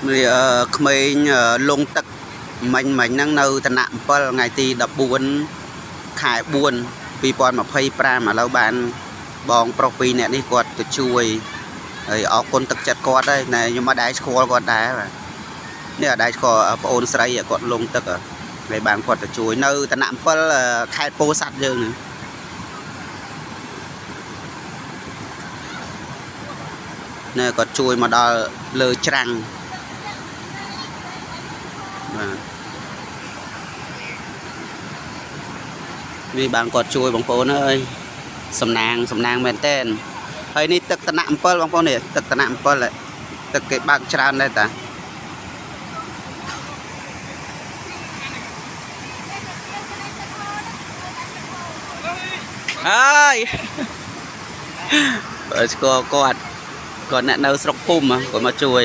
ngườiក្មេងលងទឹកមិញហ្នឹងនៅឋានៈ7ថ្ងៃទី14ខែ4 2025 ឥឡូវបានបងប្រុស2នាក់នេះគាត់ទៅជួយហើយអរគុណទឹកចិត្តគាត់ហើយណែខ្ញុំអត់ដែរស្គាល់គាត់ដែរបាទនេះអត់ដែរស្គាល់ប្អូនស្រីគាត់លងទឹកហើយបានគាត់ទៅជួយនៅឋានៈ7ខេត្តពោធិ៍សាត់យើងហ្នឹងណែគាត់ជួយមកដល់លើច្រាំងបាទនេះបានគាត់ជួយបងប្អូនអើយសំណាងមែនតើហើយនេះទឹកឋានៈ7បងប្អូននេះទឹកឋានៈ7ទឹកគេបើកច្រើនដែរតាហើយបើស្គាល់គាត់អ្នកនៅស្រុកភូមិគាត់មកជួយ